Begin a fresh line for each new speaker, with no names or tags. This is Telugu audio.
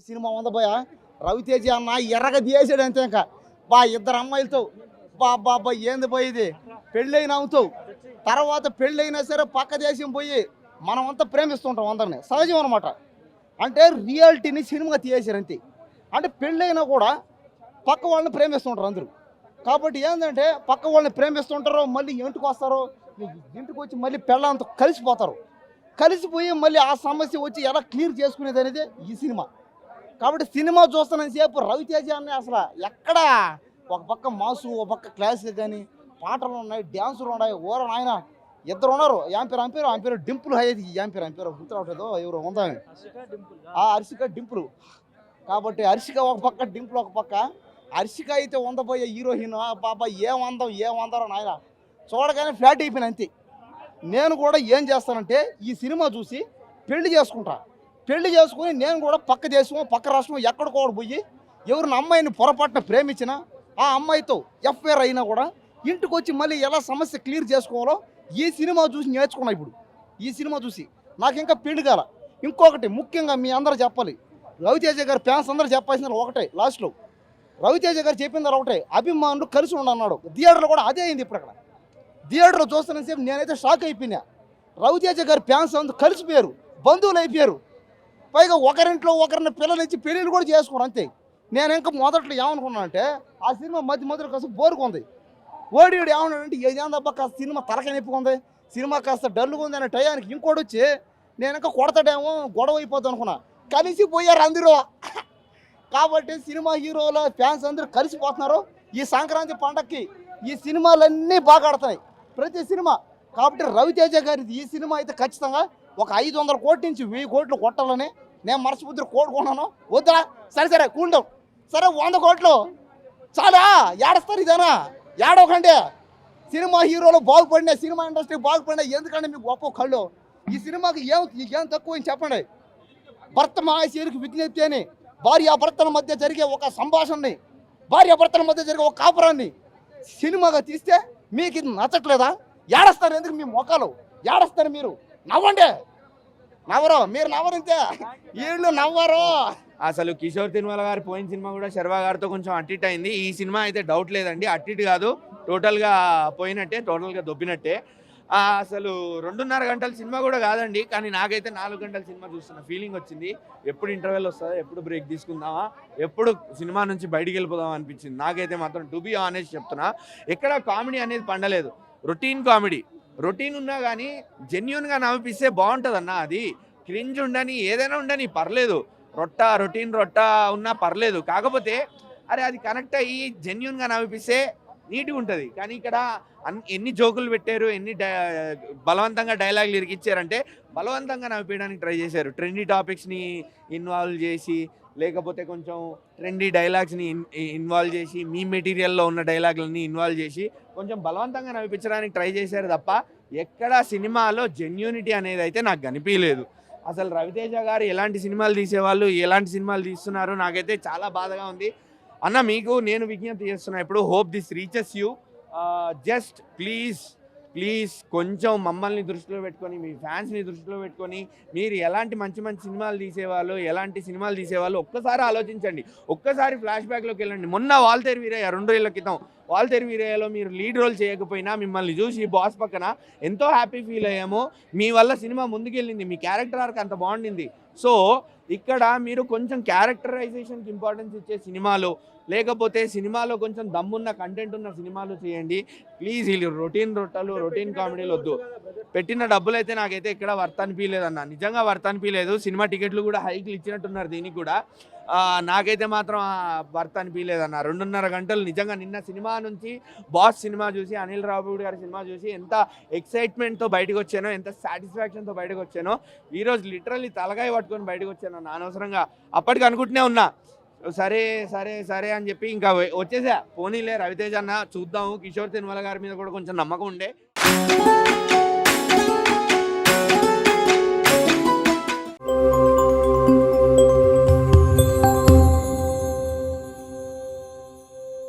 సినిమా ఉందబోయ రవితేజ అన్న ఎర్రగా తీసాడు అంతే. ఇంకా ఇద్దరు అమ్మాయిలతో బా ఏంది పోయేది పెళ్ళైన అవుతావు. తర్వాత పెళ్ళైనా సరే పక్క దేశం పోయి మనం అంతా ప్రేమిస్తుంటాం అందరిని, సహజం అనమాట. అంటే రియాలిటీని సినిమా తీసేశారు అంతే. అంటే పెళ్ళైనా కూడా పక్క వాళ్ళని ప్రేమిస్తుంటారు అందరూ. కాబట్టి ఏంటంటే పక్క వాళ్ళని ప్రేమిస్తుంటారు, మళ్ళీ ఇంటికి వస్తారు, ఇంటికి వచ్చి మళ్ళీ పెళ్ళంతా కలిసిపోతారు. కలిసిపోయి మళ్ళీ ఆ సమస్య వచ్చి ఎలా క్లియర్ చేసుకునేది అనేది ఈ సినిమా. కాబట్టి సినిమా చూస్తున్నంతసేపు రవితేజ అనే అసలు ఎక్కడ ఒక పక్క మాసు, ఒక పక్క క్లాసిక్ కానీ పాటలు ఉన్నాయి, డ్యాన్సులు ఉన్నాయి. ఆయన ఇద్దరు ఉన్నారు, యాంపేరు డింపుల్ అయ్యేది, యాంపేరు గుర్తురావట్లేదు ఎవరు ఉందని, హర్షిక డింపుల్. కాబట్టి హర్షిక ఒక పక్క, డింపుల్ ఒక పక్క. హర్షిక అయితే ఉండబోయే హీరోయిన్ ఏమందరో నాయన చూడగానే ఫ్లాట్ అయిపోయిన అంతే. నేను కూడా ఏం చేస్తానంటే ఈ సినిమా చూసి పెళ్లి చేసుకుంటా. పెళ్లి చేసుకుని నేను కూడా పక్క దేశం పక్క రాష్ట్రం ఎక్కడికోడు పోయి ఎవరిని అమ్మాయిని పొరపాటున ప్రేమించినా ఆ అమ్మాయితో ఎఫ్ఐఆర్ అయినా కూడా ఇంటికి వచ్చి మళ్ళీ ఎలా సమస్య క్లియర్ చేసుకోవాలో ఈ సినిమా చూసి నేర్చుకున్నా. ఇప్పుడు ఈ సినిమా చూసి నాకు ఇంకా పెళ్లి కాల. ఇంకొకటి ముఖ్యంగా మీ అందరూ చెప్పాలి, రవితేజ గారి ఫ్యాన్స్ అందరూ చెప్పాల్సిన ఒకటే, లాస్ట్లో రవితేజ గారు చెప్పింది ఒకటే, అభిమానులు కలిసి ఉండన్నాడు. థియేటర్లో కూడా అదే అయింది. ఇప్పుడు అక్కడ థియేటర్లో చూస్తున్నంతసేపు నేనైతే షాక్ అయిపోయినా. రవితేజ గారి ఫ్యాన్స్ అందరూ కలిసిపోయారు, బంధువులు అయిపోయారు. పైగా ఒకరింట్లో ఒకరిని పిల్లలు ఇచ్చి పెళ్ళిళ్ళు కూడా చేసుకోరు అంతే. నేను ఇంకా మొదట్లో ఏమనుకున్నాను అంటే ఆ సినిమా మధ్యలో కాస్త బోరుకుంది. ఓడి ఏమన్నాడంటే ఏదేందబ్బా కాస్త సినిమా తలకాయ నొప్పుకుంది, సినిమా కాస్త డల్లుగా ఉంది అనే టయానికి ఇంకోటి వచ్చి నేను ఇంకా కొడతాడేమో గొడవ అయిపోద్ది అనుకున్నా. కలిసిపోయారు అందరూ. కాబట్టి సినిమా హీరోల ఫ్యాన్స్ అందరూ కలిసిపోతున్నారు. ఈ సంక్రాంతి పండగకి ఈ సినిమాలన్నీ బాగా ఆడుతున్నాయి, ప్రతి సినిమా. కాబట్టి రవితేజ గారి ఈ సినిమా అయితే ఖచ్చితంగా ఒక 500 కోట్ల నుంచి 1000 కోట్లు కొట్టాలని నేను మనస్ఫూర్తిగా కోరుకున్నాను. వద్దా సరే కూల్డౌన్, సరే 100 కోట్లు చాలా ఏడస్తారు, ఇదేనా ఏడవకండి. సినిమా హీరోలు బాగుపడినా, సినిమా ఇండస్ట్రీ బాగుపడినా ఎందుకంటే మీకు గొప్ప కళ్ళు. ఈ సినిమాకి ఏం తక్కువ అని చెప్పండి. భర్త మహాశయులకు విజ్ఞప్తి అని భార్యాభర్తల మధ్య జరిగే ఒక సంభాషణని, భార్యాభర్తల మధ్య జరిగే ఒక కాపురాన్ని సినిమాగా తీస్తే మీకు ఇది నచ్చట్లేదా? ఏడస్తారు ఎందుకు? మీ మొక్కలు ఏడస్తారు, మీరు నవ్వండి. నవ్వరు, మీరు నవ్వరింతే, వీళ్ళు నవ్వరు.
అసలు కిషోర్ తిరుమల గారి పోయిన సినిమా కూడా శర్వా గారితో కొంచెం అట్టిట్ అయింది. ఈ సినిమా అయితే డౌట్ లేదండి, అట్టిట్ కాదు, టోటల్గా పోయినట్టే, టోటల్గా దొబ్బినట్టే. అసలు 2.5 గంటల సినిమా కూడా కాదండి, కానీ నాకైతే 4 గంటల సినిమా చూస్తున్న ఫీలింగ్ వచ్చింది. ఎప్పుడు ఇంటర్వెల్ వస్తుందా, ఎప్పుడు బ్రేక్ తీసుకుందామా, ఎప్పుడు సినిమా నుంచి బయటికి వెళ్ళిపోదామా అనిపించింది నాకైతే మాత్రం. టు బీ ఆనెస్ట్ చెప్తున్నా, ఎక్కడ కామెడీ అనేది పండలేదు. రొటీన్ కామెడీ, రొటీన్ ఉన్నా కానీ జెన్యున్గా నవ్విస్తే బాగుంటుంది అన్న. అది క్రింజ్ ఉండని ఏదైనా ఉండని పర్లేదు, రొటీన్ ఉన్నా పర్లేదు. కాకపోతే అరే అది కనెక్ట్ అయ్యి జెన్యున్గా నవ్విస్తే నీట్గా ఉంటుంది. కానీ ఇక్కడ ఎన్ని జోకులు పెట్టారు, ఎన్ని బలవంతంగా డైలాగులు ఇరికిచ్చారంటే బలవంతంగా నవ్వించడానికి ట్రై చేశారు. ట్రెండీ టాపిక్స్ని ఇన్వాల్వ్ చేసి, లేకపోతే కొంచెం ట్రెండీ డైలాగ్స్ని ఇన్వాల్వ్ చేసి, మీ మెటీరియల్లో ఉన్న డైలాగులని ఇన్వాల్వ్ చేసి కొంచెం బలవంతంగా నవ్వించడానికి ట్రై చేశారు తప్ప ఎక్కడ సినిమాలో జెన్యూనిటీ అనేది అయితే నాకు కనిపించలేదు. అసలు రవితేజ గారు ఎలాంటి సినిమాలు తీసేవాళ్ళు, ఎలాంటి సినిమాలు తీస్తున్నారు, నాకైతే చాలా బాధగా ఉంది. అన్న మీకు నేను విజ్ఞప్తి చేస్తున్నా, ఇప్పుడు hope this reaches you. Just please కొంచెం మమ్మల్ని దృష్టిలో పెట్టుకొని, మీ ఫ్యాన్స్ని దృష్టిలో పెట్టుకొని, మీరు ఎలాంటి మంచి సినిమాలు తీసేవాళ్ళు, ఎలాంటి సినిమాలు తీసేవాళ్ళు ఒక్కసారి ఆలోచించండి. ఒక్కసారి ఫ్లాష్ బ్యాక్లోకి వెళ్ళండి. మొన్న వాల్తేరు వీరయ్య 2 ఏళ్ల క్రితం వాల్తేరు వీరయ్యలో మీరు లీడ్ రోల్ చేయకపోయినా మిమ్మల్ని చూసి బాస్ పక్కన ఎంతో హ్యాపీ ఫీల్ అయ్యాము. మీ వల్ల సినిమా ముందుకెళ్ళింది, మీ క్యారెక్టర్ ఆర్క్ అంత బాగుండింది. సో ఇక్కడ మీరు కొంచెం క్యారెక్టరైజేషన్కి ఇంపార్టెన్స్ ఇచ్చే సినిమాలు, లేకపోతే సినిమాలో కొంచెం దమ్మున్న కంటెంట్ ఉన్న సినిమాలు చేయండి ప్లీజ్. వీళ్ళు రొటీన్ కామెడీలు వద్దు. పెట్టిన డబ్బులు అయితే నాకైతే ఇక్కడ వర్త్ అనిపించలేదు అన్న, నిజంగా వర్త్ అనిపించలేదు. సినిమా టికెట్లు కూడా హైక్లు ఇచ్చినట్టున్నారు దీనికి కూడా, నాకైతే మాత్రం వర్త్ అనిపించలేదు అన్న. 2.5 గంటలు నిజంగా. నిన్న సినిమా నుంచి బాస్ సినిమా చూసి, అనిల్ రావిపూడి గారి సినిమా చూసి ఎంత ఎక్సైట్మెంట్తో బయటకు వచ్చానో, ఎంత సాటిస్ఫాక్షన్తో బయటకు వచ్చానో, ఈరోజు లిటరల్లీ తలగాయ పట్టుకొని బయటకు వచ్చాను అన్న. అనవసరంగా అప్పటికి అనుకుంటూనే ఉన్నా సరే అని చెప్పి ఇంకా వచ్చేసా. పోనీలే రవితేజ అన్న చూద్దాము, కిషోర్ తిరుమల గారి మీద కూడా కొంచెం నమ్మకం ఉండే.